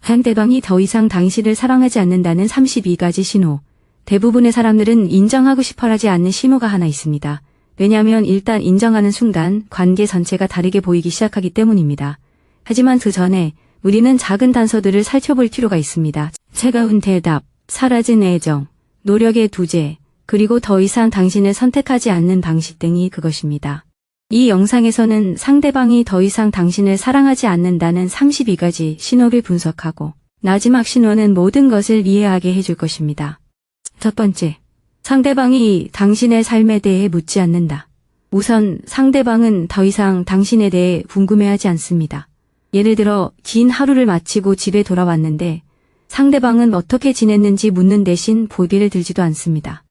상대방이 더 이상 당신을 사랑하지 않는다는 32가지 신호. 대부분의 사람들은 인정하고 싶어하지 않는 신호가 하나 있습니다. 왜냐하면 일단 인정하는 순간 관계 전체가 다르게 보이기 시작하기 때문입니다. 하지만 그 전에 우리는 작은 단서들을 살펴볼 필요가 있습니다. 차가운 대답, 사라진 애정, 노력의 두재, 그리고 더 이상 당신을 선택하지 않는 방식 등이 그것입니다. 이 영상에서는 상대방이 더 이상 당신을 사랑하지 않는다는 32가지 신호를 분석하고 마지막 신호는 모든 것을 이해하게 해줄 것입니다. 첫 번째, 상대방이 당신의 삶에 대해 묻지 않는다. 우선 상대방은 더 이상 당신에 대해 궁금해하지 않습니다. 예를 들어 긴 하루를 마치고 집에 돌아왔는데 상대방은 어떻게 지냈는지 묻는 대신 보기를 들지도 않습니다.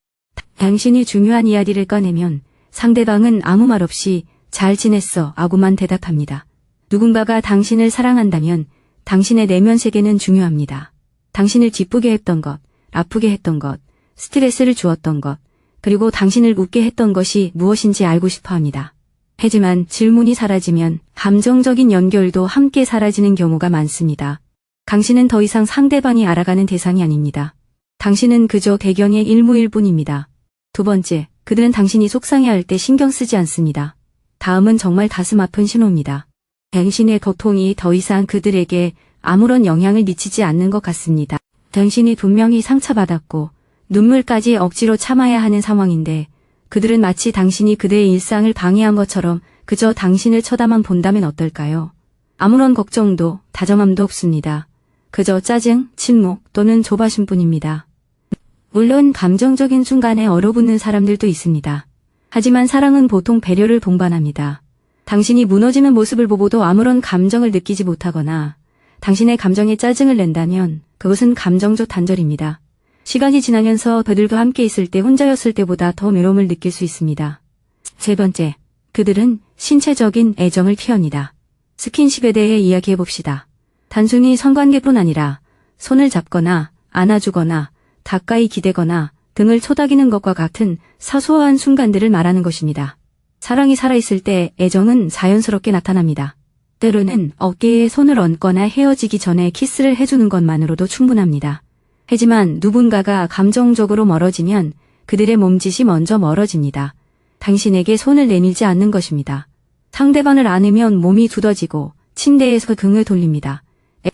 당신이 중요한 이야기를 꺼내면 상대방은 아무 말 없이 잘 지냈어 하고만 대답합니다. 누군가가 당신을 사랑한다면 당신의 내면 세계는 중요합니다. 당신을 기쁘게 했던 것, 아프게 했던 것, 스트레스를 주었던 것, 그리고 당신을 웃게 했던 것이 무엇인지 알고 싶어 합니다. 하지만 질문이 사라지면 감정적인 연결도 함께 사라지는 경우가 많습니다. 당신은 더 이상 상대방이 알아가는 대상이 아닙니다. 당신은 그저 배경의 일부일 뿐입니다. 두 번째, 그들은 당신이 속상해할 때 신경 쓰지 않습니다. 다음은 정말 가슴 아픈 신호입니다. 당신의 고통이 더 이상 그들에게 아무런 영향을 미치지 않는 것 같습니다. 당신이 분명히 상처받았고 눈물까지 억지로 참아야 하는 상황인데 그들은 마치 당신이 그들의 일상을 방해한 것처럼 그저 당신을 쳐다만 본다면 어떨까요? 아무런 걱정도 다정함도 없습니다. 그저 짜증, 침묵 또는 조바심뿐입니다. 물론 감정적인 순간에 얼어붙는 사람들도 있습니다. 하지만 사랑은 보통 배려를 동반합니다. 당신이 무너지는 모습을 보고도 아무런 감정을 느끼지 못하거나 당신의 감정에 짜증을 낸다면 그것은 감정적 단절입니다. 시간이 지나면서 그들과 함께 있을 때 혼자였을 때보다 더 외로움을 느낄 수 있습니다. 세 번째, 그들은 신체적인 애정을 피합니다. 스킨십에 대해 이야기해봅시다. 단순히 성관계뿐 아니라 손을 잡거나 안아주거나 가까이 기대거나 등을 토닥이는 것과 같은 사소한 순간들을 말하는 것입니다. 사랑이 살아있을 때 애정은 자연스럽게 나타납니다. 때로는 어깨에 손을 얹거나 헤어지기 전에 키스를 해주는 것만으로도 충분합니다. 하지만 누군가가 감정적으로 멀어지면 그들의 몸짓이 먼저 멀어집니다. 당신에게 손을 내밀지 않는 것입니다. 상대방을 안으면 몸이 두더지고 침대에서 등을 돌립니다.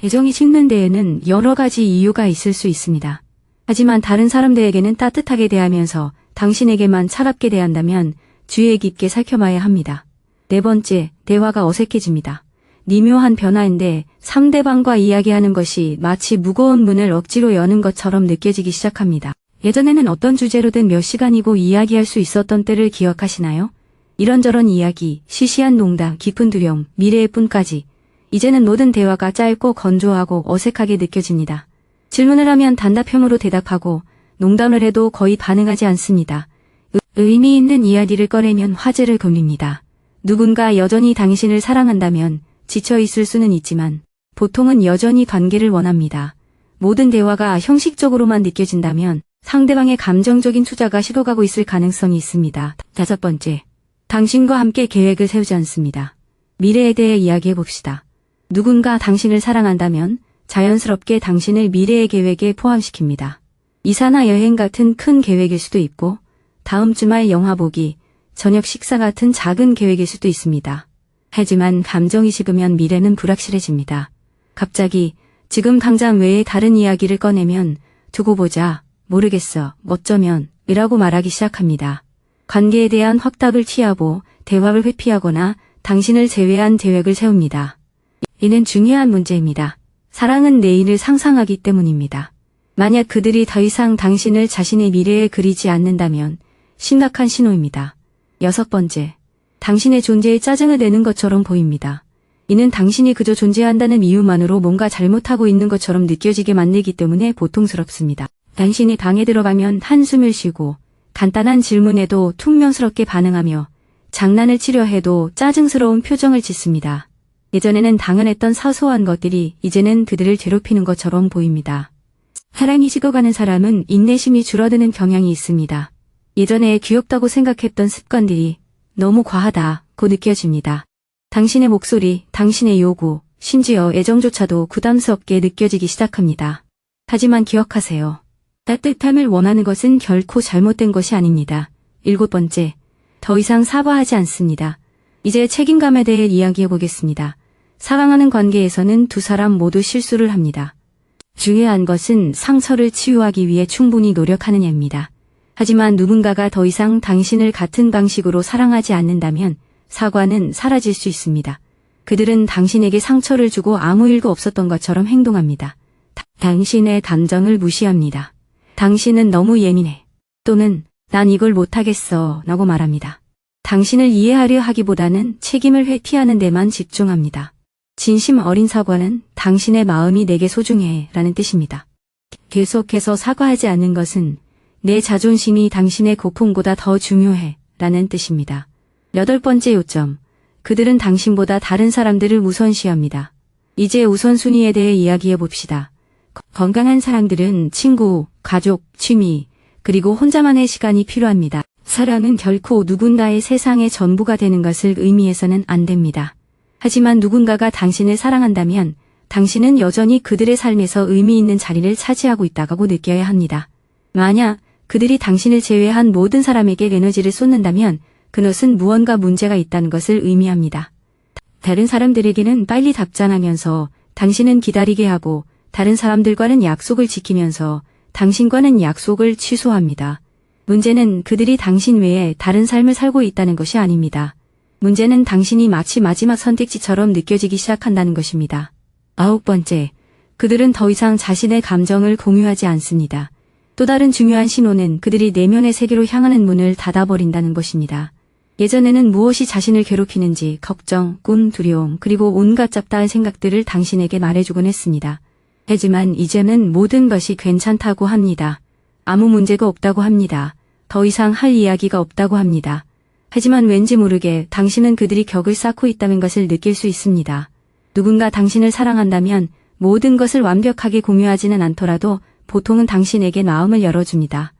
애정이 식는 데에는 여러 가지 이유가 있을 수 있습니다. 하지만 다른 사람들에게는 따뜻하게 대하면서 당신에게만 차갑게 대한다면 주의 깊게 살펴봐야 합니다. 네 번째, 대화가 어색해집니다. 미묘한 변화인데 상대방과 이야기하는 것이 마치 무거운 문을 억지로 여는 것처럼 느껴지기 시작합니다. 예전에는 어떤 주제로든 몇 시간이고 이야기할 수 있었던 때를 기억하시나요? 이런저런 이야기, 시시한 농담, 깊은 두려움, 미래의 꿈까지. 이제는 모든 대화가 짧고 건조하고 어색하게 느껴집니다. 질문을 하면 단답형으로 대답하고 농담을 해도 거의 반응하지 않습니다. 의미 있는 이야기를 꺼내면 화제를 돌립니다. 누군가 여전히 당신을 사랑한다면 지쳐 있을 수는 있지만 보통은 여전히 관계를 원합니다. 모든 대화가 형식적으로만 느껴진다면 상대방의 감정적인 투자가 식어가고 있을 가능성이 있습니다. 다섯 번째, 당신과 함께 계획을 세우지 않습니다. 미래에 대해 이야기해 봅시다. 누군가 당신을 사랑한다면 자연스럽게 당신을 미래의 계획에 포함시킵니다. 이사나 여행 같은 큰 계획일 수도 있고 다음 주말 영화 보기, 저녁 식사 같은 작은 계획일 수도 있습니다. 하지만 감정이 식으면 미래는 불확실해집니다. 갑자기 지금 당장 외에 다른 이야기를 꺼내면 두고 보자, 모르겠어, 어쩌면 이라고 말하기 시작합니다. 관계에 대한 확답을 취하고 대화를 회피하거나 당신을 제외한 계획을 세웁니다. 이는 중요한 문제입니다. 사랑은 내일을 상상하기 때문입니다. 만약 그들이 더 이상 당신을 자신의 미래에 그리지 않는다면 심각한 신호입니다. 여섯 번째, 당신의 존재에 짜증을 내는 것처럼 보입니다. 이는 당신이 그저 존재한다는 이유만으로 뭔가 잘못하고 있는 것처럼 느껴지게 만들기 때문에 고통스럽습니다. 당신이 방에 들어가면 한숨을 쉬고 간단한 질문에도 퉁명스럽게 반응하며 장난을 치려 해도 짜증스러운 표정을 짓습니다. 예전에는 당연했던 사소한 것들이 이제는 그들을 괴롭히는 것처럼 보입니다. 사랑이 식어가는 사람은 인내심이 줄어드는 경향이 있습니다. 예전에 귀엽다고 생각했던 습관들이 너무 과하다고 느껴집니다. 당신의 목소리, 당신의 요구, 심지어 애정조차도 부담스럽게 느껴지기 시작합니다. 하지만 기억하세요. 따뜻함을 원하는 것은 결코 잘못된 것이 아닙니다. 7번째, 더 이상 사과하지 않습니다. 이제 책임감에 대해 이야기해 보겠습니다. 사랑하는 관계에서는 두 사람 모두 실수를 합니다. 중요한 것은 상처를 치유하기 위해 충분히 노력하느냐입니다. 하지만 누군가가 더 이상 당신을 같은 방식으로 사랑하지 않는다면 사과는 사라질 수 있습니다. 그들은 당신에게 상처를 주고 아무 일도 없었던 것처럼 행동합니다. 당신의 감정을 무시합니다. 당신은 너무 예민해. 또는 난 이걸 못하겠어 라고 말합니다. 당신을 이해하려 하기보다는 책임을 회피하는 데만 집중합니다. 진심 어린 사과는 당신의 마음이 내게 소중해 라는 뜻입니다. 계속해서 사과하지 않는 것은 내 자존심이 당신의 고통보다 더 중요해 라는 뜻입니다. 8번째 요점, 그들은 당신보다 다른 사람들을 우선시합니다. 이제 우선순위에 대해 이야기해 봅시다. 건강한 사람들은 친구, 가족, 취미, 그리고 혼자만의 시간이 필요합니다. 사랑은 결코 누군가의 세상의 전부가 되는 것을 의미해서는 안 됩니다. 하지만 누군가가 당신을 사랑한다면 당신은 여전히 그들의 삶에서 의미 있는 자리를 차지하고 있다고 느껴야 합니다. 만약 그들이 당신을 제외한 모든 사람에게 에너지를 쏟는다면 그것은 무언가 문제가 있다는 것을 의미합니다. 다른 사람들에게는 빨리 답장하면서 당신은 기다리게 하고 다른 사람들과는 약속을 지키면서 당신과는 약속을 취소합니다. 문제는 그들이 당신 외에 다른 삶을 살고 있다는 것이 아닙니다. 문제는 당신이 마치 마지막 선택지처럼 느껴지기 시작한다는 것입니다. 9번째, 그들은 더 이상 자신의 감정을 공유하지 않습니다. 또 다른 중요한 신호는 그들이 내면의 세계로 향하는 문을 닫아버린다는 것입니다. 예전에는 무엇이 자신을 괴롭히는지 걱정, 꿈, 두려움, 그리고 온갖 잡다한 생각들을 당신에게 말해주곤 했습니다. 하지만 이제는 모든 것이 괜찮다고 합니다. 아무 문제가 없다고 합니다. 더 이상 할 이야기가 없다고 합니다. 하지만 왠지 모르게 당신은 그들이 격을 쌓고 있다는 것을 느낄 수 있습니다. 누군가 당신을 사랑한다면 모든 것을 완벽하게 공유하지는 않더라도 보통은 당신에게 마음을 열어줍니다.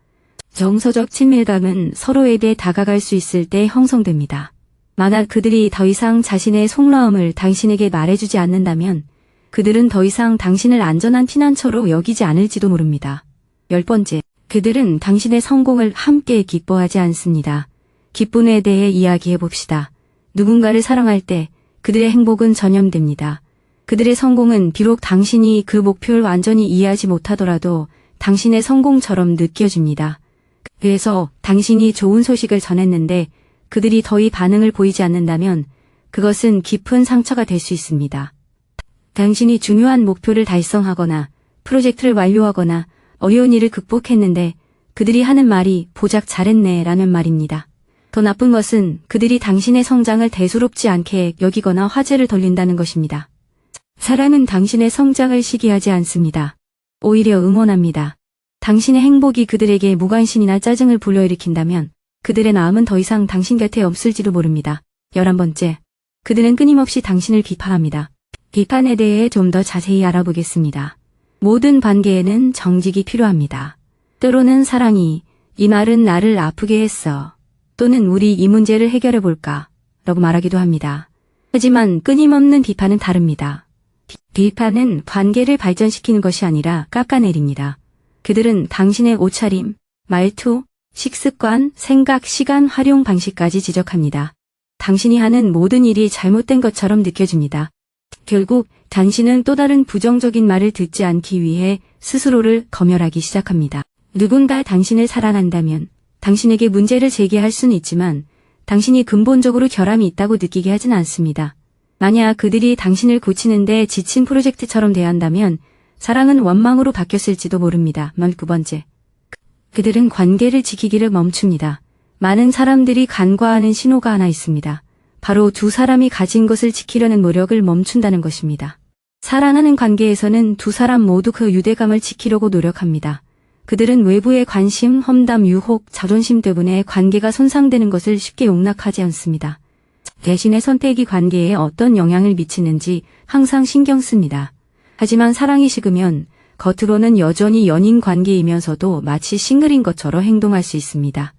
정서적 친밀감은 서로에게 다가갈 수 있을 때 형성됩니다. 만약 그들이 더 이상 자신의 속마음을 당신에게 말해주지 않는다면 그들은 더 이상 당신을 안전한 피난처로 여기지 않을지도 모릅니다. 10번째, 그들은 당신의 성공을 함께 기뻐하지 않습니다. 기쁨에 대해 이야기해 봅시다. 누군가를 사랑할 때 그들의 행복은 전염됩니다. 그들의 성공은 비록 당신이 그 목표를 완전히 이해하지 못하더라도 당신의 성공처럼 느껴집니다. 그래서 당신이 좋은 소식을 전했는데 그들이 더이 반응을 보이지 않는다면 그것은 깊은 상처가 될 수 있습니다. 당신이 중요한 목표를 달성하거나 프로젝트를 완료하거나 어려운 일을 극복했는데 그들이 하는 말이 보작 잘했네 라는 말입니다. 더 나쁜 것은 그들이 당신의 성장을 대수롭지 않게 여기거나 화제를 돌린다는 것입니다. 사랑은 당신의 성장을 시기하지 않습니다. 오히려 응원합니다. 당신의 행복이 그들에게 무관심이나 짜증을 불러일으킨다면 그들의 마음은 더 이상 당신 곁에 없을지도 모릅니다. 11번째, 그들은 끊임없이 당신을 비판합니다. 비판에 대해 좀 더 자세히 알아보겠습니다. 모든 관계에는 정직이 필요합니다. 때로는 사랑이 이 말은 나를 아프게 했어. 또는 우리 이 문제를 해결해 볼까? 라고 말하기도 합니다. 하지만 끊임없는 비판은 다릅니다. 비판은 관계를 발전시키는 것이 아니라 깎아내립니다. 그들은 당신의 옷차림, 말투, 식습관, 생각, 시간 활용 방식까지 지적합니다. 당신이 하는 모든 일이 잘못된 것처럼 느껴집니다. 결국 당신은 또 다른 부정적인 말을 듣지 않기 위해 스스로를 검열하기 시작합니다. 누군가 당신을 사랑한다면 당신에게 문제를 제기할 수는 있지만 당신이 근본적으로 결함이 있다고 느끼게 하진 않습니다. 만약 그들이 당신을 고치는데 지친 프로젝트처럼 대한다면 사랑은 원망으로 바뀌었을지도 모릅니다. 19번째. 그들은 관계를 지키기를 멈춥니다. 많은 사람들이 간과하는 신호가 하나 있습니다. 바로 두 사람이 가진 것을 지키려는 노력을 멈춘다는 것입니다. 사랑하는 관계에서는 두 사람 모두 그 유대감을 지키려고 노력합니다. 그들은 외부의 관심, 험담, 유혹, 자존심 때문에 관계가 손상되는 것을 쉽게 용납하지 않습니다. 대신에 선택이 관계에 어떤 영향을 미치는지 항상 신경 씁니다. 하지만 사랑이 식으면 겉으로는 여전히 연인 관계이면서도 마치 싱글인 것처럼 행동할 수 있습니다.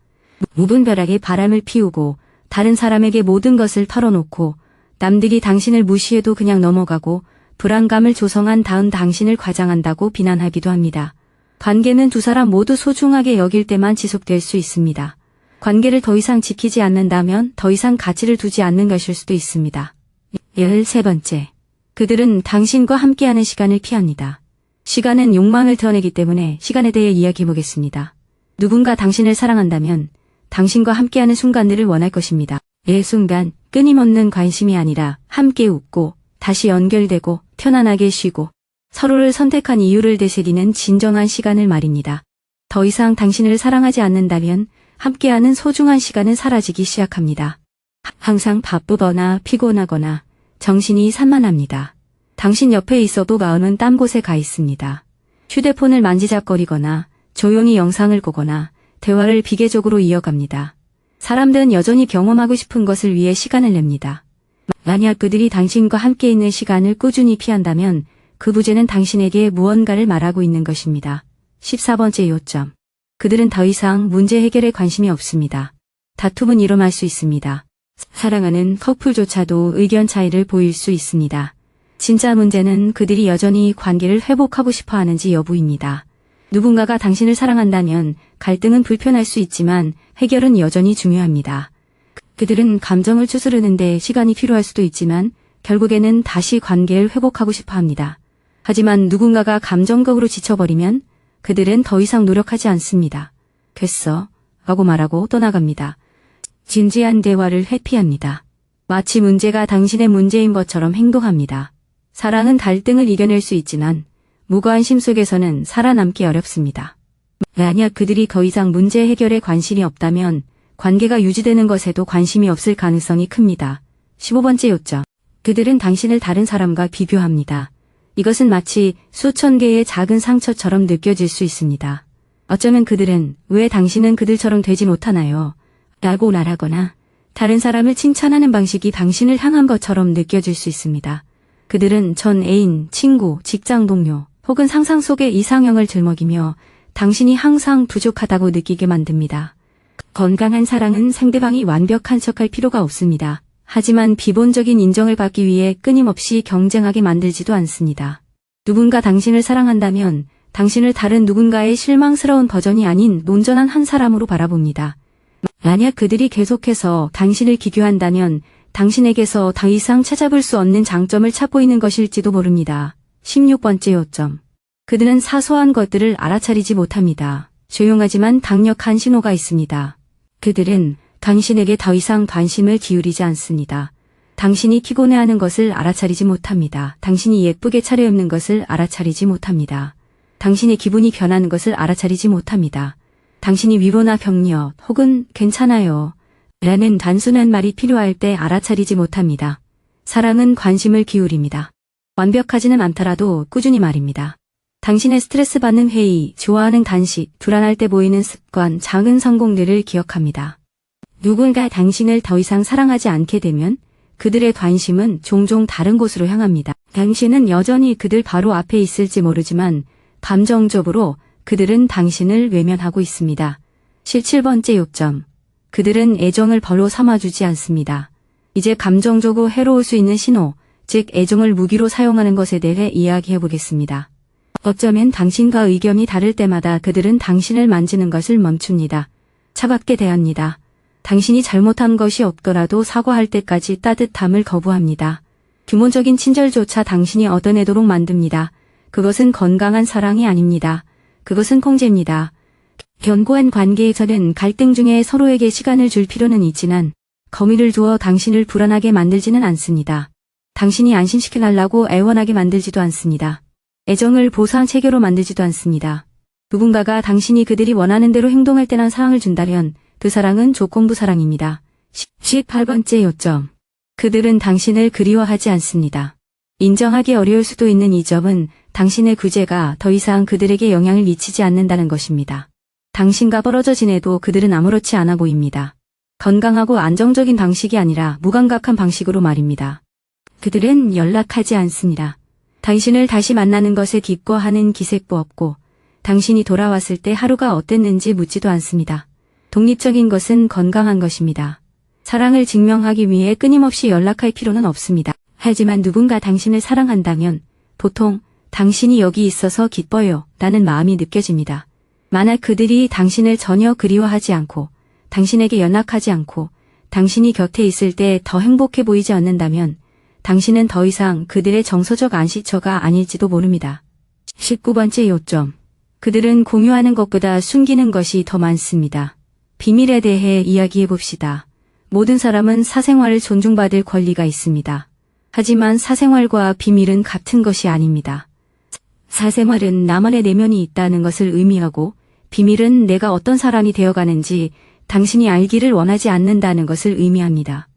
무분별하게 바람을 피우고 다른 사람에게 모든 것을 털어놓고 남들이 당신을 무시해도 그냥 넘어가고 불안감을 조성한 다음 당신을 과장한다고 비난하기도 합니다. 관계는 두 사람 모두 소중하게 여길 때만 지속될 수 있습니다. 관계를 더 이상 지키지 않는다면 더 이상 가치를 두지 않는 것일 수도 있습니다. 13번째. 그들은 당신과 함께하는 시간을 피합니다. 시간은 욕망을 드러내기 때문에 시간에 대해 이야기해 보겠습니다. 누군가 당신을 사랑한다면 당신과 함께하는 순간들을 원할 것입니다. 매 순간 끊임없는 관심이 아니라 함께 웃고 다시 연결되고 편안하게 쉬고 서로를 선택한 이유를 되새기는 진정한 시간을 말입니다. 더 이상 당신을 사랑하지 않는다면 함께하는 소중한 시간은 사라지기 시작합니다. 항상 바쁘거나 피곤하거나 정신이 산만합니다. 당신 옆에 있어도 마음은 딴 곳에 가 있습니다. 휴대폰을 만지작거리거나 조용히 영상을 보거나 대화를 비계적으로 이어갑니다. 사람들은 여전히 경험하고 싶은 것을 위해 시간을 냅니다. 만약 그들이 당신과 함께 있는 시간을 꾸준히 피한다면 그 부재는 당신에게 무언가를 말하고 있는 것입니다. 14번째 요점. 그들은 더 이상 문제 해결에 관심이 없습니다. 다툼은 일어날 수 있습니다. 사랑하는 커플조차도 의견 차이를 보일 수 있습니다. 진짜 문제는 그들이 여전히 관계를 회복하고 싶어 하는지 여부입니다. 누군가가 당신을 사랑한다면 갈등은 불편할 수 있지만 해결은 여전히 중요합니다. 그들은 감정을 추스르는데 시간이 필요할 수도 있지만 결국에는 다시 관계를 회복하고 싶어 합니다. 하지만 누군가가 감정적으로 지쳐버리면 그들은 더 이상 노력하지 않습니다. 됐어 라고 말하고 떠나갑니다. 진지한 대화를 회피합니다. 마치 문제가 당신의 문제인 것처럼 행동합니다. 사랑은 갈등을 이겨낼 수 있지만 무관심 속에서는 살아남기 어렵습니다. 만약 그들이 더 이상 문제 해결에 관심이 없다면 관계가 유지되는 것에도 관심이 없을 가능성이 큽니다. 15번째 요점. 그들은 당신을 다른 사람과 비교합니다. 이것은 마치 수천 개의 작은 상처처럼 느껴질 수 있습니다. 어쩌면 그들은 왜 당신은 그들처럼 되지 못하나요? 라고 말하거나 다른 사람을 칭찬하는 방식이 당신을 향한 것처럼 느껴질 수 있습니다. 그들은 전 애인, 친구, 직장 동료 혹은 상상 속의 이상형을 들먹이며 당신이 항상 부족하다고 느끼게 만듭니다. 건강한 사랑은 상대방이 완벽한 척할 필요가 없습니다. 하지만 기본적인 인정을 받기 위해 끊임없이 경쟁하게 만들지도 않습니다. 누군가 당신을 사랑한다면 당신을 다른 누군가의 실망스러운 버전이 아닌 온전한 한 사람으로 바라봅니다. 만약 그들이 계속해서 당신을 비교한다면 당신에게서 더 이상 찾아볼 수 없는 장점을 찾고 있는 것일지도 모릅니다. 16번째 요점. 그들은 사소한 것들을 알아차리지 못합니다. 조용하지만 강력한 신호가 있습니다. 그들은 당신에게 더 이상 관심을 기울이지 않습니다. 당신이 피곤해하는 것을 알아차리지 못합니다. 당신이 예쁘게 차려입는 것을 알아차리지 못합니다. 당신의 기분이 변하는 것을 알아차리지 못합니다. 당신이 위로나 격려 혹은 괜찮아요 라는 단순한 말이 필요할 때 알아차리지 못합니다. 사랑은 관심을 기울입니다. 완벽하지는 않더라도 꾸준히 말입니다. 당신의 스트레스 받는 회의, 좋아하는 간식, 불안할 때 보이는 습관, 작은 성공들을 기억합니다. 누군가 당신을 더 이상 사랑하지 않게 되면 그들의 관심은 종종 다른 곳으로 향합니다. 당신은 여전히 그들 바로 앞에 있을지 모르지만 감정적으로 그들은 당신을 외면하고 있습니다. 17번째 요점. 그들은 애정을 벌로 삼아주지 않습니다. 이제 감정적으로 해로울 수 있는 신호, 즉 애정을 무기로 사용하는 것에 대해 이야기해 보겠습니다. 어쩌면 당신과 의견이 다를 때마다 그들은 당신을 만지는 것을 멈춥니다. 차갑게 대합니다. 당신이 잘못한 것이 없더라도 사과할 때까지 따뜻함을 거부합니다. 기본적인 친절조차 당신이 얻어내도록 만듭니다. 그것은 건강한 사랑이 아닙니다. 그것은 통제입니다. 견고한 관계에서는 갈등 중에 서로에게 시간을 줄 필요는 있지만 거미를 두어 당신을 불안하게 만들지는 않습니다. 당신이 안심시켜달라고 애원하게 만들지도 않습니다. 애정을 보상 체계로 만들지도 않습니다. 누군가가 당신이 그들이 원하는 대로 행동할 때나 사랑을 준다면 그 사랑은 조건부 사랑입니다. 18번째 요점. 그들은 당신을 그리워하지 않습니다. 인정하기 어려울 수도 있는 이 점은 당신의 구제가 더 이상 그들에게 영향을 미치지 않는다는 것입니다. 당신과 떨어져 지내도 그들은 아무렇지 않아 보입니다. 건강하고 안정적인 방식이 아니라 무감각한 방식으로 말입니다. 그들은 연락하지 않습니다. 당신을 다시 만나는 것에 기뻐하는 기색도 없고 당신이 돌아왔을 때 하루가 어땠는지 묻지도 않습니다. 독립적인 것은 건강한 것입니다. 사랑을 증명하기 위해 끊임없이 연락할 필요는 없습니다. 하지만 누군가 당신을 사랑한다면 보통 당신이 여기 있어서 기뻐요 라는 마음이 느껴집니다. 만약 그들이 당신을 전혀 그리워하지 않고 당신에게 연락하지 않고 당신이 곁에 있을 때 더 행복해 보이지 않는다면 당신은 더 이상 그들의 정서적 안식처가 아닐지도 모릅니다. 19번째 요점. 그들은 공유하는 것보다 숨기는 것이 더 많습니다. 비밀에 대해 이야기해 봅시다. 모든 사람은 사생활을 존중받을 권리가 있습니다. 하지만 사생활과 비밀은 같은 것이 아닙니다. 사생활은 나만의 내면이 있다는 것을 의미하고 비밀은 내가 어떤 사람이 되어가는지 당신이 알기를 원하지 않는다는 것을 의미합니다.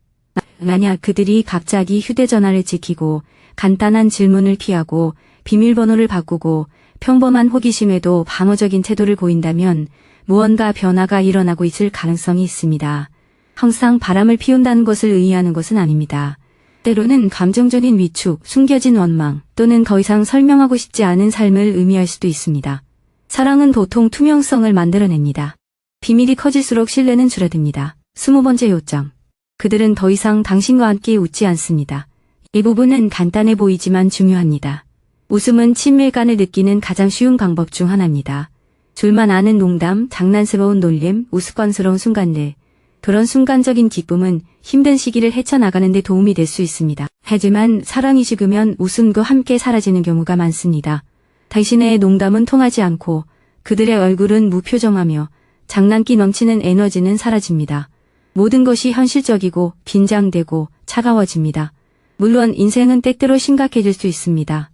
만약 그들이 갑자기 휴대전화를 지키고 간단한 질문을 피하고 비밀번호를 바꾸고 평범한 호기심에도 방어적인 태도를 보인다면 무언가 변화가 일어나고 있을 가능성이 있습니다. 항상 바람을 피운다는 것을 의미하는 것은 아닙니다. 때로는 감정적인 위축, 숨겨진 원망 또는 더 이상 설명하고 싶지 않은 삶을 의미할 수도 있습니다. 사랑은 보통 투명성을 만들어냅니다. 비밀이 커질수록 신뢰는 줄어듭니다. 20번째 요점. 그들은 더 이상 당신과 함께 웃지 않습니다. 이 부분은 간단해 보이지만 중요합니다. 웃음은 친밀감을 느끼는 가장 쉬운 방법 중 하나입니다. 둘만 아는 농담, 장난스러운 놀림, 우스꽝스러운 순간들. 그런 순간적인 기쁨은 힘든 시기를 헤쳐나가는 데 도움이 될 수 있습니다. 하지만 사랑이 식으면 웃음과 함께 사라지는 경우가 많습니다. 당신의 농담은 통하지 않고 그들의 얼굴은 무표정하며 장난기 넘치는 에너지는 사라집니다. 모든 것이 현실적이고 긴장되고 차가워집니다. 물론 인생은 때때로 심각해질 수 있습니다.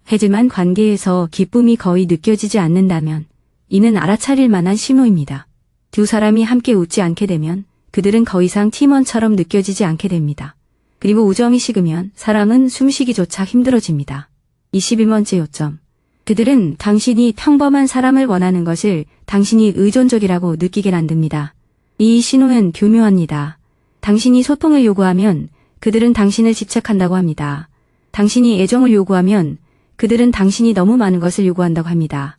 하지만 관계에서 기쁨이 거의 느껴지지 않는다면 이는 알아차릴 만한 신호입니다. 두 사람이 함께 웃지 않게 되면 그들은 더 이상 팀원처럼 느껴지지 않게 됩니다. 그리고 우정이 식으면 사랑은 숨쉬기조차 힘들어집니다. 21번째 요점. 그들은 당신이 평범한 사람을 원하는 것을 당신이 의존적이라고 느끼게 만듭니다. 이 신호는 교묘합니다. 당신이 소통을 요구하면 그들은 당신을 집착한다고 합니다. 당신이 애정을 요구하면 그들은 당신이 너무 많은 것을 요구한다고 합니다.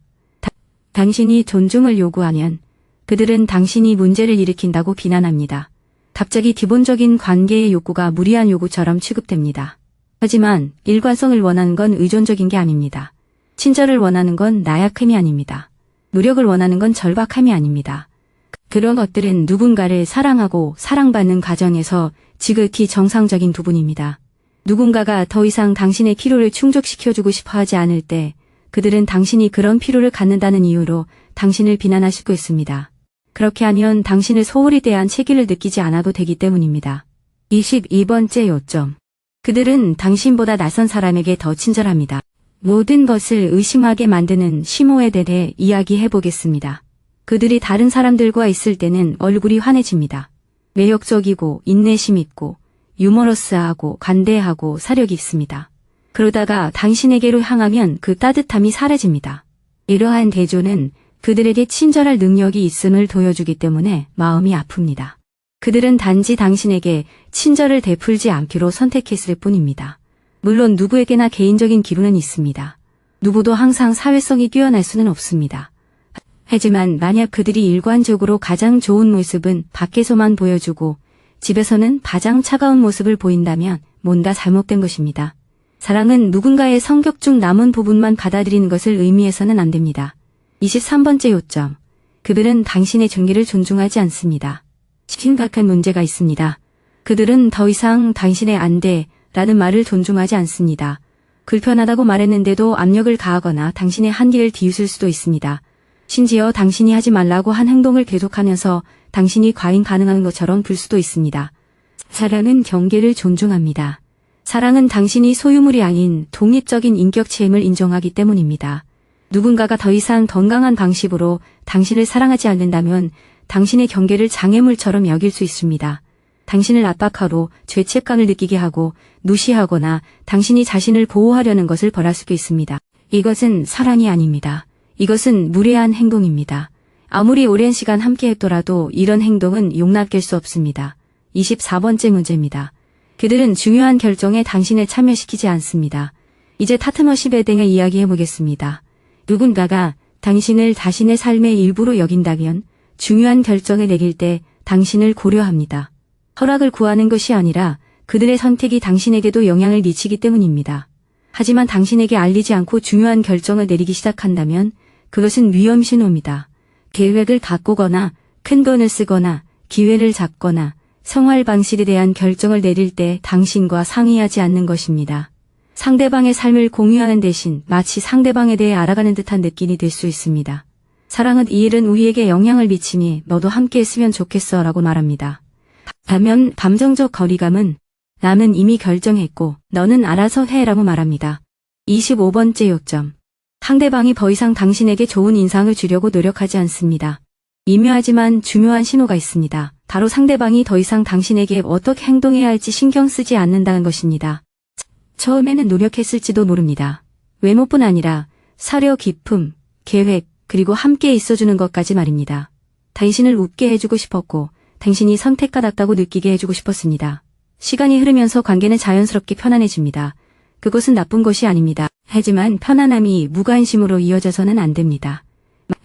당신이 존중을 요구하면 그들은 당신이 문제를 일으킨다고 비난합니다. 갑자기 기본적인 관계의 욕구가 무리한 요구처럼 취급됩니다. 하지만 일관성을 원하는 건 의존적인 게 아닙니다. 친절을 원하는 건 나약함이 아닙니다. 노력을 원하는 건 절박함이 아닙니다. 그런 것들은 누군가를 사랑하고 사랑받는 과정에서 지극히 정상적인 부분입니다. 누군가가 더 이상 당신의 필요를 충족시켜주고 싶어 하지 않을 때 그들은 당신이 그런 필요를 갖는다는 이유로 당신을 비난할 수 있습니다. 그렇게 하면 당신을 소홀히 대한 체기를 느끼지 않아도 되기 때문입니다. 22번째 요점. 그들은 당신보다 낯선 사람에게 더 친절합니다. 모든 것을 의심하게 만드는 심오에 대해 이야기해 보겠습니다. 그들이 다른 사람들과 있을 때는 얼굴이 환해집니다. 매력적이고 인내심 있고 유머러스하고 관대하고 사력이 있습니다. 그러다가 당신에게로 향하면 그 따뜻함이 사라집니다. 이러한 대조는 그들에게 친절할 능력이 있음을 보여주기 때문에 마음이 아픕니다. 그들은 단지 당신에게 친절을 베풀지 않기로 선택했을 뿐입니다. 물론 누구에게나 개인적인 기분은 있습니다. 누구도 항상 사회성이 뛰어날 수는 없습니다. 하지만 만약 그들이 일관적으로 가장 좋은 모습은 밖에서만 보여주고 집에서는 가장 차가운 모습을 보인다면 뭔가 잘못된 것입니다. 사랑은 누군가의 성격 중 남은 부분만 받아들이는 것을 의미해서는 안 됩니다. 23번째 요점. 그들은 당신의 존귀를 존중하지 않습니다. 심각한 문제가 있습니다. 그들은 더 이상 당신의 안 돼 라는 말을 존중하지 않습니다. 불편하다고 말했는데도 압력을 가하거나 당신의 한계를 뒤웃을 수도 있습니다. 심지어 당신이 하지 말라고 한 행동을 계속하면서 당신이 과잉 반응하는 것처럼 볼 수도 있습니다. 사랑은 경계를 존중합니다. 사랑은 당신이 소유물이 아닌 독립적인 인격체임을 인정하기 때문입니다. 누군가가 더 이상 건강한 방식으로 당신을 사랑하지 않는다면 당신의 경계를 장애물처럼 여길 수 있습니다. 당신을 압박하고 죄책감을 느끼게 하고 무시하거나 당신이 자신을 보호하려는 것을 벌할 수도 있습니다. 이것은 사랑이 아닙니다. 이것은 무례한 행동입니다. 아무리 오랜 시간 함께 했더라도 이런 행동은 용납될 수 없습니다. 24번째 문제입니다. 그들은 중요한 결정에 당신을 참여시키지 않습니다. 이제 파트너십에 대해 이야기해 보겠습니다. 누군가가 당신을 자신의 삶의 일부로 여긴다면 중요한 결정을 내릴 때 당신을 고려합니다. 허락을 구하는 것이 아니라 그들의 선택이 당신에게도 영향을 미치기 때문입니다. 하지만 당신에게 알리지 않고 중요한 결정을 내리기 시작한다면 그것은 위험 신호입니다. 계획을 바꾸거나 큰 돈을 쓰거나 기회를 잡거나 생활 방식에 대한 결정을 내릴 때 당신과 상의하지 않는 것입니다. 상대방의 삶을 공유하는 대신 마치 상대방에 대해 알아가는 듯한 느낌이 들 수 있습니다. 사랑은 이 일은 우리에게 영향을 미치니 너도 함께 했으면 좋겠어 라고 말합니다. 반면 감정적 거리감은 나는 이미 결정했고 너는 알아서 해 라고 말합니다. 25번째 요점. 상대방이 더 이상 당신에게 좋은 인상을 주려고 노력하지 않습니다. 미묘하지만 중요한 신호가 있습니다. 바로 상대방이 더 이상 당신에게 어떻게 행동해야 할지 신경 쓰지 않는다는 것입니다. 처음에는 노력했을지도 모릅니다. 외모뿐 아니라 사려 깊음, 계획, 그리고 함께 있어주는 것까지 말입니다. 당신을 웃게 해주고 싶었고 당신이 선택받았다고 느끼게 해주고 싶었습니다. 시간이 흐르면서 관계는 자연스럽게 편안해집니다. 그것은 나쁜 것이 아닙니다. 하지만 편안함이 무관심으로 이어져서는 안 됩니다.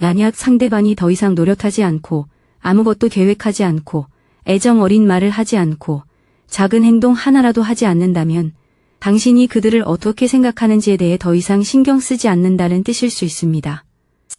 만약 상대방이 더 이상 노력하지 않고 아무것도 계획하지 않고 애정 어린 말을 하지 않고 작은 행동 하나라도 하지 않는다면 당신이 그들을 어떻게 생각하는지에 대해 더 이상 신경 쓰지 않는다는 뜻일 수 있습니다.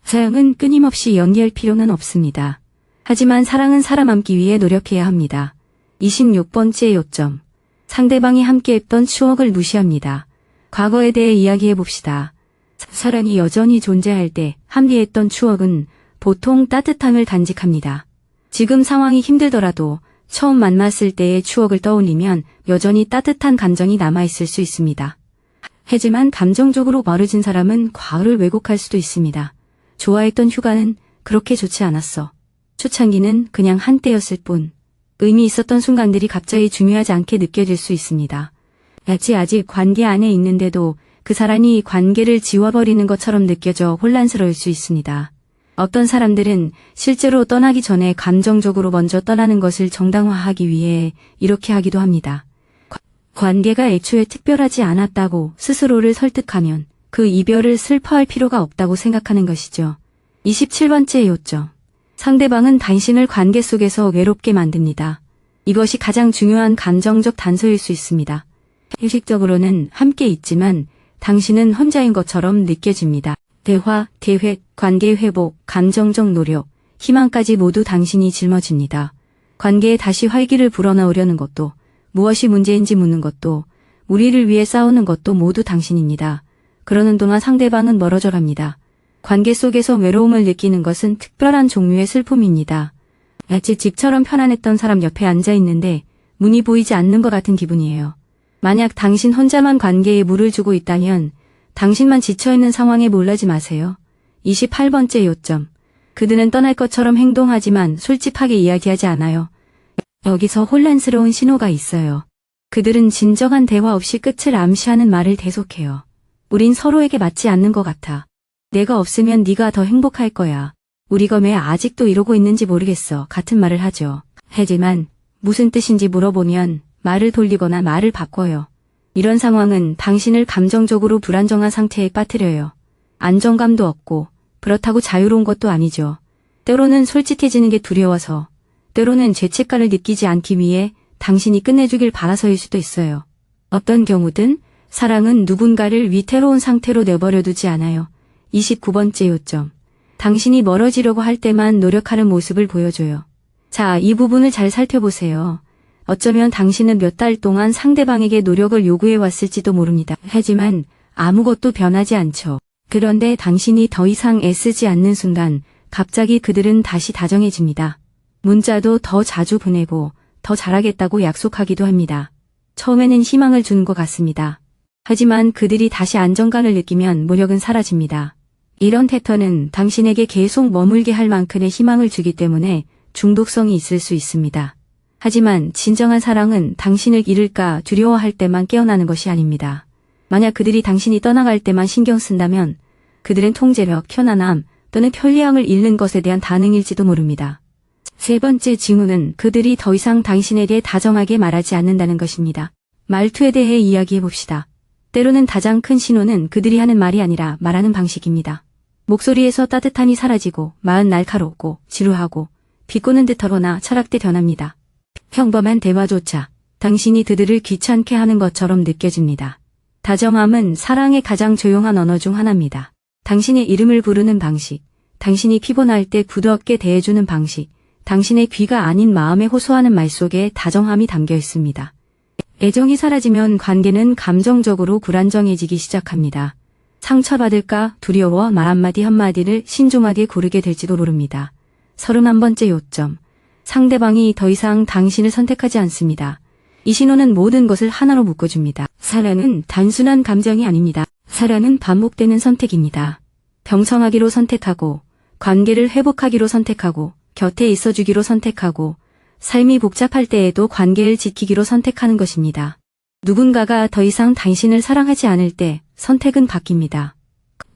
사랑은 끊임없이 연기할 필요는 없습니다. 하지만 사랑은 살아남기 위해 노력해야 합니다. 26번째 요점. 상대방이 함께했던 추억을 무시합니다. 과거에 대해 이야기해 봅시다. 사랑이 여전히 존재할 때 함께했던 추억은 보통 따뜻함을 간직합니다. 지금 상황이 힘들더라도 처음 만났을 때의 추억을 떠올리면 여전히 따뜻한 감정이 남아있을 수 있습니다. 하지만 감정적으로 멀어진 사람은 과거를 왜곡할 수도 있습니다. 좋아했던 휴가는 그렇게 좋지 않았어. 초창기는 그냥 한때였을 뿐. 의미 있었던 순간들이 갑자기 중요하지 않게 느껴질 수 있습니다. 마치 아직 관계 안에 있는데도 그 사람이 관계를 지워버리는 것처럼 느껴져 혼란스러울 수 있습니다. 어떤 사람들은 실제로 떠나기 전에 감정적으로 먼저 떠나는 것을 정당화하기 위해 이렇게 하기도 합니다. 관계가 애초에 특별하지 않았다고 스스로를 설득하면 그 이별을 슬퍼할 필요가 없다고 생각하는 것이죠. 27번째 요점. 상대방은 당신을 관계 속에서 외롭게 만듭니다. 이것이 가장 중요한 감정적 단서일 수 있습니다. 형식적으로는 함께 있지만 당신은 혼자인 것처럼 느껴집니다. 대화, 계획, 관계 회복, 감정적 노력, 희망까지 모두 당신이 짊어집니다. 관계에 다시 활기를 불어넣으려는 것도, 무엇이 문제인지 묻는 것도, 우리를 위해 싸우는 것도 모두 당신입니다. 그러는 동안 상대방은 멀어져 갑니다. 관계 속에서 외로움을 느끼는 것은 특별한 종류의 슬픔입니다. 마치 집처럼 편안했던 사람 옆에 앉아 있는데 문이 보이지 않는 것 같은 기분이에요. 만약 당신 혼자만 관계에 물을 주고 있다면 당신만 지쳐있는 상황에 몰라지 마세요. 28번째 요점. 그들은 떠날 것처럼 행동하지만 솔직하게 이야기하지 않아요. 여기서 혼란스러운 신호가 있어요. 그들은 진정한 대화 없이 끝을 암시하는 말을 계속해요. 우린 서로에게 맞지 않는 것 같아. 내가 없으면 네가 더 행복할 거야. 우리가 왜 아직도 이러고 있는지 모르겠어. 같은 말을 하죠. 하지만 무슨 뜻인지 물어보면 말을 돌리거나 말을 바꿔요. 이런 상황은 당신을 감정적으로 불안정한 상태에 빠뜨려요. 안정감도 없고 그렇다고 자유로운 것도 아니죠. 때로는 솔직해지는 게 두려워서, 때로는 죄책감을 느끼지 않기 위해 당신이 끝내주길 바라서일 수도 있어요. 어떤 경우든 사랑은 누군가를 위태로운 상태로 내버려두지 않아요. 29번째 요점. 당신이 멀어지려고 할 때만 노력하는 모습을 보여줘요. 자, 이 부분을 잘 살펴보세요. 어쩌면 당신은 몇 달 동안 상대방에게 노력을 요구해 왔을지도 모릅니다. 하지만 아무것도 변하지 않죠. 그런데 당신이 더 이상 애쓰지 않는 순간 갑자기 그들은 다시 다정해집니다. 문자도 더 자주 보내고 더 잘하겠다고 약속하기도 합니다. 처음에는 희망을 준 것 같습니다. 하지만 그들이 다시 안정감을 느끼면 모력은 사라집니다. 이런 패턴은 당신에게 계속 머물게 할 만큼의 희망을 주기 때문에 중독성이 있을 수 있습니다. 하지만 진정한 사랑은 당신을 잃을까 두려워할 때만 깨어나는 것이 아닙니다. 만약 그들이 당신이 떠나갈 때만 신경 쓴다면 그들은 통제력, 편안함 또는 편리함을 잃는 것에 대한 반응일지도 모릅니다. 세 번째 징후는 그들이 더 이상 당신에 대해 다정하게 말하지 않는다는 것입니다. 말투에 대해 이야기해 봅시다. 때로는 가장 큰 신호는 그들이 하는 말이 아니라 말하는 방식입니다. 목소리에서 따뜻함이 사라지고 마음 날카롭고 지루하고 비꼬는 듯하거나 철학돼 변합니다. 평범한 대화조차 당신이 그들을 귀찮게 하는 것처럼 느껴집니다. 다정함은 사랑의 가장 조용한 언어 중 하나입니다. 당신의 이름을 부르는 방식, 당신이 피곤할 때 부드럽게 대해주는 방식, 당신의 귀가 아닌 마음에 호소하는 말 속에 다정함이 담겨 있습니다. 애정이 사라지면 관계는 감정적으로 불안정해지기 시작합니다. 상처받을까 두려워 말 한마디를 신중하게 고르게 될지도 모릅니다. 31번째 요점. 상대방이 더 이상 당신을 선택하지 않습니다. 이 신호는 모든 것을 하나로 묶어줍니다. 사랑은 단순한 감정이 아닙니다. 사랑은 반복되는 선택입니다. 병성하기로 선택하고, 관계를 회복하기로 선택하고, 곁에 있어주기로 선택하고, 삶이 복잡할 때에도 관계를 지키기로 선택하는 것입니다. 누군가가 더 이상 당신을 사랑하지 않을 때 선택은 바뀝니다.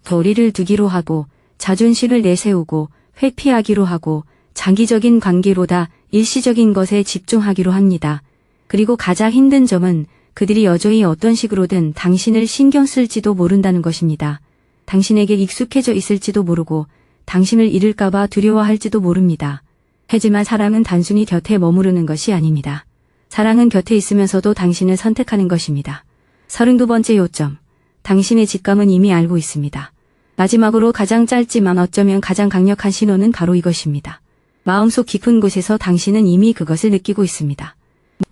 거리를 두기로 하고, 자존심을 내세우고, 회피하기로 하고, 장기적인 관계보다 일시적인 것에 집중하기로 합니다. 그리고 가장 힘든 점은 그들이 여전히 어떤 식으로든 당신을 신경 쓸지도 모른다는 것입니다. 당신에게 익숙해져 있을지도 모르고 당신을 잃을까봐 두려워할지도 모릅니다. 하지만 사랑은 단순히 곁에 머무르는 것이 아닙니다. 사랑은 곁에 있으면서도 당신을 선택하는 것입니다. 32번째 요점. 당신의 직감은 이미 알고 있습니다. 마지막으로 가장 짧지만 어쩌면 가장 강력한 신호는 바로 이것입니다. 마음속 깊은 곳에서 당신은 이미 그것을 느끼고 있습니다.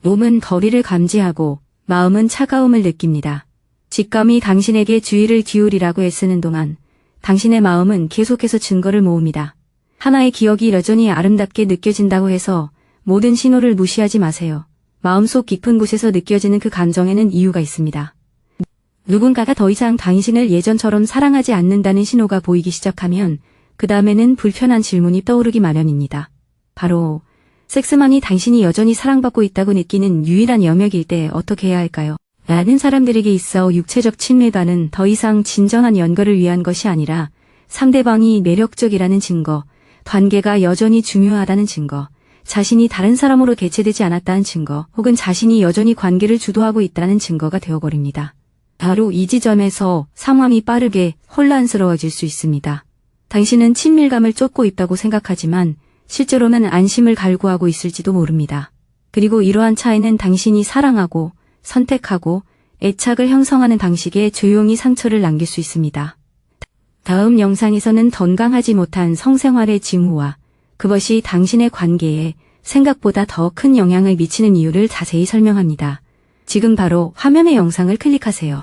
몸은 거리를 감지하고 마음은 차가움을 느낍니다. 직감이 당신에게 주의를 기울이라고 애쓰는 동안 당신의 마음은 계속해서 증거를 모읍니다. 하나의 기억이 여전히 아름답게 느껴진다고 해서 모든 신호를 무시하지 마세요. 마음속 깊은 곳에서 느껴지는 그 감정에는 이유가 있습니다. 누군가가 더 이상 당신을 예전처럼 사랑하지 않는다는 신호가 보이기 시작하면 그 다음에는 불편한 질문이 떠오르기 마련입니다. 바로 섹스만이 당신이 여전히 사랑받고 있다고 느끼는 유일한 영역일 때 어떻게 해야 할까요? 많은 사람들에게 있어 육체적 친밀감은 더 이상 진정한 연결을 위한 것이 아니라 상대방이 매력적이라는 증거, 관계가 여전히 중요하다는 증거, 자신이 다른 사람으로 대체되지 않았다는 증거, 혹은 자신이 여전히 관계를 주도하고 있다는 증거가 되어버립니다. 바로 이 지점에서 상황이 빠르게 혼란스러워질 수 있습니다. 당신은 친밀감을 쫓고 있다고 생각하지만 실제로는 안심을 갈구하고 있을지도 모릅니다. 그리고 이러한 차이는 당신이 사랑하고 선택하고 애착을 형성하는 방식에 조용히 상처를 남길 수 있습니다. 다음 영상에서는 건강하지 못한 성생활의 징후와 그것이 당신의 관계에 생각보다 더 큰 영향을 미치는 이유를 자세히 설명합니다. 지금 바로 화면의 영상을 클릭하세요.